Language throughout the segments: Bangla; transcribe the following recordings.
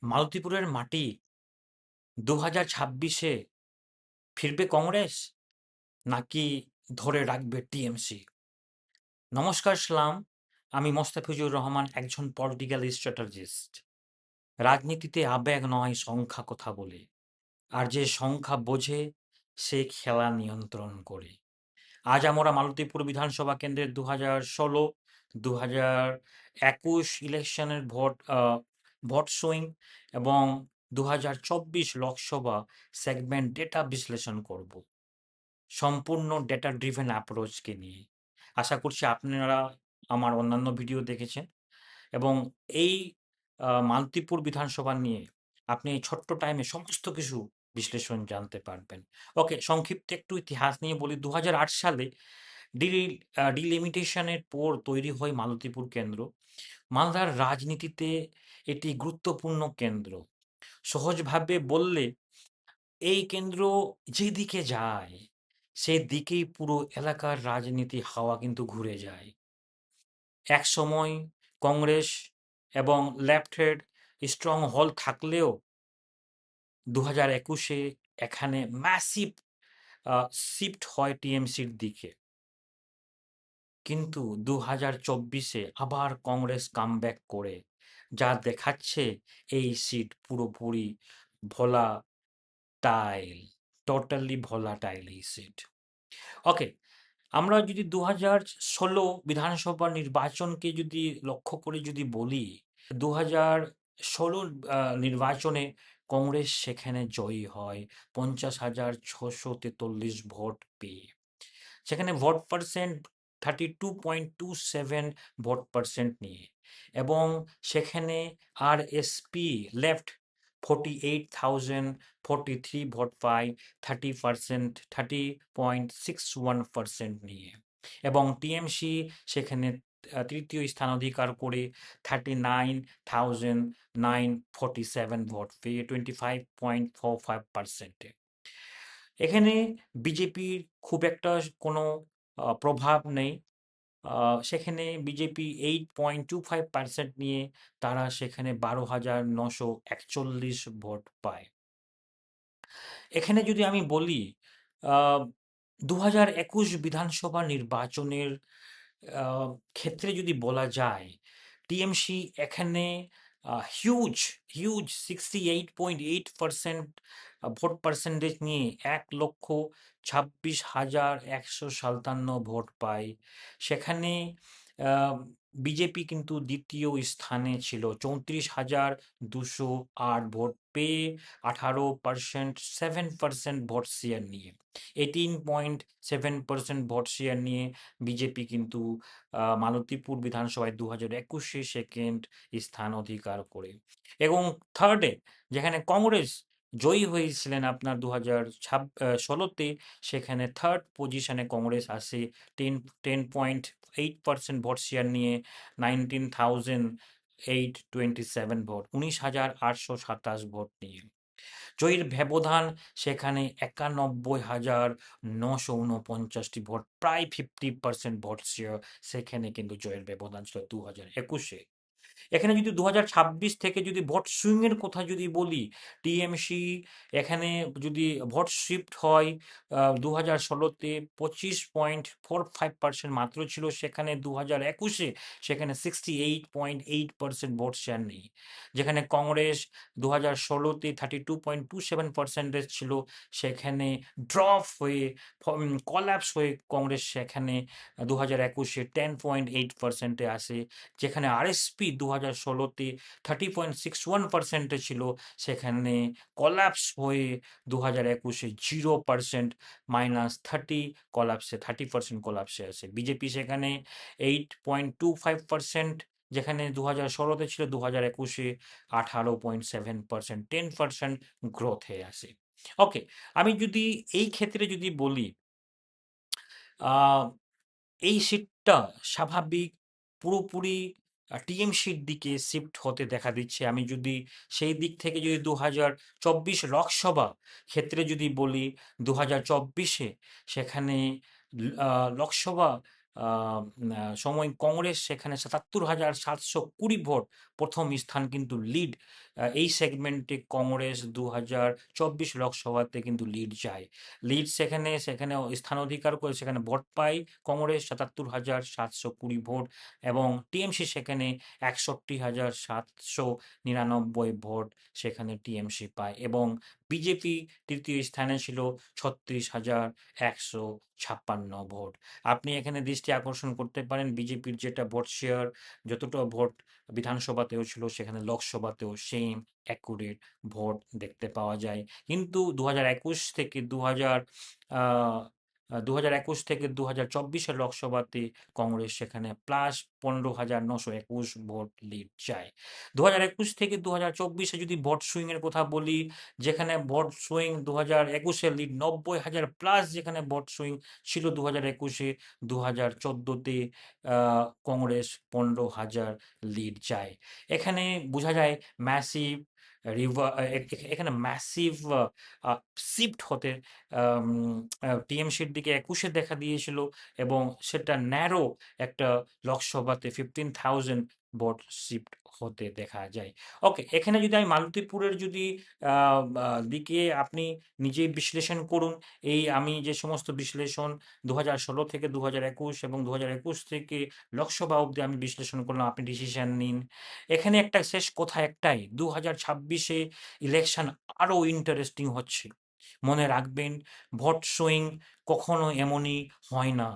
মালতীপুরের মাটি 2026-এ ফিরবে কংগ্রেস নাকি ধরে রাখবে টিএমসি? নমস্কার সালাম, আমি মোস্তাফিজুর রহমান, একজন পলিটিক্যাল স্ট্র্যাটেজিস্ট। রাজনীতিতে আবেগ নয়, সংখ্যা কথা বলে, আর যে সংখ্যা বোঝে সে খেলা নিয়ন্ত্রণ করে। আজ আমরা মালতীপুর বিধানসভা কেন্দ্রের 2016, 2021 ইলেকশনের ভোট সুইং এবং 2024 লোকসভা সেগমেন্ট ডেটা বিশ্লেষণ করব, সম্পূর্ণ ডেটা ড্রিভেন অ্যাপ্রোচকে নিয়ে। আশা করছি আপনারা আমার অন্যান্য ভিডিও দেখেছেন এবং এই মালতীপুর বিধানসভা নিয়ে আপনি এই ছোট্ট টাইমে সমস্ত কিছু বিশ্লেষণ জানতে পারবেন। ওকে, সংক্ষিপ্ত একটু ইতিহাস নিয়ে বলি। 2008 সালে ডিলিমিটেশনের পর তৈরি হয় মালতীপুর কেন্দ্র। মালদার রাজনীতিতে এটি গুরুত্বপূর্ণ কেন্দ্র। সহজভাবে বললে, এই কেন্দ্র যেদিকে যায় সেদিকেই পুরো এলাকার রাজনীতি হাওয়া কিন্তু ঘুরে যায়। এক সময় কংগ্রেস এবং লেফটের স্ট্রং হোল্ড থাকলেও 2021-এ এখানে ম্যাসিভ শিফট হয় টিএমসির দিকে। কিন্তু 2024-এ আবার কংগ্রেস কামব্যাক করে, যা দেখাচ্ছে এই সিট পুরোপুরি ভোলাটাইল, টোটালি ভোলাটাইল এই সিট। ওকে, আমরা যদি 2016 বিধানসভা নির্বাচনকে যদি লক্ষ্য করে যদি বলি, 2016 নির্বাচনে কংগ্রেস সেখানে জয়ী হয় 50,643 ভোট পেয়ে। সেখানে ভোট পার্সেন্ট 32.27 ভোট পার্সেন্ট নিয়ে, এবং সেখানে আরএসপি লেফট 48,043 ভোট পায় 30.61% নিয়ে, এবং টিএমসি সেখানে তৃতীয় স্থান অধিকার করে 39,947 ভোট পেয়ে 25.45%। এখানে বিজেপির খুব একটা কোনো প্রভাব নেই। সেখানে বিজেপি 8.25% নিয়ে তারা সেখানে 12,941 ভোট পায়। এখানে যদি আমি বলি, 2021 বিধানসভা নির্বাচনের ক্ষেত্রে যদি বলা যায়, টিএমসি এখানে হিউজ হিউজ 68.8% ভোট পার্সেন্টেজ নিয়ে 1,26,157 ভোট পায়। সেখানে বিজেপি কিন্তু দ্বিতীয় স্থানে ছিল 34,208 ভোট পেয়ে 7% ভোট শেয়ার নিয়ে, 18.7% ভোট শেয়ার নিয়ে বিজেপি কিন্তু মালতীপুর বিধানসভায় 2021-এ সেকেন্ড স্থান অধিকার করে। এবং থার্ডে যেখানে কংগ্রেস জয়ী হয়েছিলেন আপনার 2016-তে, সেখানে থার্ড পজিশনে কংগ্রেস আসে 10.8% ভোট শেয়ার নিয়ে 19,827 ভোট, 19,827 ভোট নিয়ে। জয়ীর ব্যবধান সেখানে 91,949টি ভোট, প্রায় 50% ভোট শেয়ার সেখানে কিন্তু জয়ের ব্যবধান ছিল 2021-এ। এখানে যদি 2026 থেকে যদি ভোট সুইং এর কথা যদি বলি, টিএমসি এখানে যদি ভোট শিফট হয় 2016-তে 25.45% মাত্র ছিল, সেখানে 2021-এ সেখানে 68.8% ভোট শেয়ার নেই। যেখানে কংগ্রেস 2016-তে 32.27% ছিল, সেখানে ড্রপ হয়ে কলাপস হয়ে কংগ্রেস সেখানে 2021-এ 10.8%-এ আসে। যেখানে আরএসপি 2016-তে 30.61%-এ ছিল, সেখানে কলাপস হয়ে 2021-এ 0%, -30 কলাপসে 30% কলাপসে আসে। বিজেপি সেখানে 8.25%, যেখানে 2016-তে ছিল, 2021-এ 18.7%, 10% গ্রোথ হয়ে আসে। ওকে, আমি যদি এই ক্ষেত্রে যদি বলি, আহ, এই সিটটা স্বাভাবিক পুরোপুরি টিএমসির দিকে শিফট হতে দেখা দিচ্ছে। আমি যদি সেই দিক থেকে যদি 2024 লোকসভা ক্ষেত্রে যদি বলি, 2024-এ সেখানে লোকসভা সময় কংগ্রেস সেখানে ৭৭,৭২০ ভোট প্রথম স্থান কিন্তু লিড। এই সেগমেন্টে কংগ্রেস ২০২৪ লোকসভাতে কিন্তু লিড যায়। লিড সেখানে স্থান অধিকার করে সেখানে ভোট পায় কংগ্রেস ৭৭,৭২০ ভোট, এবং টিএমসি সেখানে ৬১,৭৯৯ ভোট সেখানে টিএমসি পায়, এবং বিজেপি তৃতীয় স্থানে ছিল ৩৬,১৫৬ ভোট। আপনি এখানে দৃষ্টি আকর্ষণ করতে পারেন বিজেপির যেটা ভোট শেয়ার, যতটা ভোট বিধানসভাতেও ছিল সেখানে লোকসভাতেও সেম অ্যাকুরেট ভোট দেখতে পাওয়া যায়। কিন্তু ২০২১ থেকে ২০২১ লোকসভাতে কংগ্রেস সেখানে প্লাস ১৫,৯২১ ভোট লিড যায়। ২০২১ থেকে ২০২৪ যদি ভোট সুইং এর কথা বলি, যেখানে ভোট সুইং ২০২১ লিড ৯০,০০০ প্লাস, যেখানে ভোট সুইং ছিল ২০২১, ২০১৪তে কংগ্রেস ১৫,০০০ লিড যায়। এখানে বোঝা যায় ম্যাসিভ এখানে ম্যাসিভ শিফট হতে টিএমসির দিকে ২১-এ দেখা দিয়েছিল, এবং সেটা ন্যারো একটা লোকসভাতে 15,০০০ ভোট শিফট হতে দেখা যায়। ওকে, এখানে যদি আমি মালতীপুরের যদি দিকে আপনি নিজেই বিশ্লেষণ করুন। এই আমি যে সমস্ত বিশ্লেষণ ২০১৬ থেকে ২০২১ এবং ২০২১ থেকে লোকসভা অবধি আমি বিশ্লেষণ করলাম, আপনি ডিসিশন নিন। এখানে একটা শেষ কথা একটাই, ২০২৬-এ ইলেকশন আরো ইন্টারেস্টিং হচ্ছে। মনে রাখবেন, ভোট সুইং কখনো এমনই হয় না।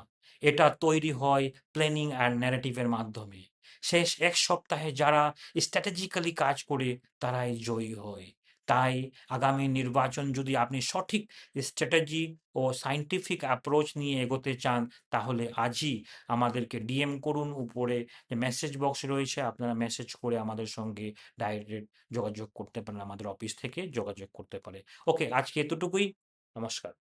এটা তৈরি হয় প্ল্যানিং আর ন্যারেটিভের মাধ্যমে। শেষ এক সপ্তাহে যারা স্ট্র্যাটেজিক্যালি কাজ করে তারাই জয়ী হয়। তাই আগামী নির্বাচন যদি আপনি সঠিক স্ট্র্যাটেজি ও সায়েন্টিফিক অ্যাপ্রোচ নিয়ে এগোতে চান, তাহলে আজই আমাদেরকে ডিএম করুন। উপরে যে মেসেজ বক্স রয়েছে, আপনারা মেসেজ করে আমাদের সঙ্গে ডাইরেক্ট যোগাযোগ করতে পারেন, আমাদের অফিস থেকে যোগাযোগ করতে পারে। ওকে, আজকে এতটুকুই। নমস্কার।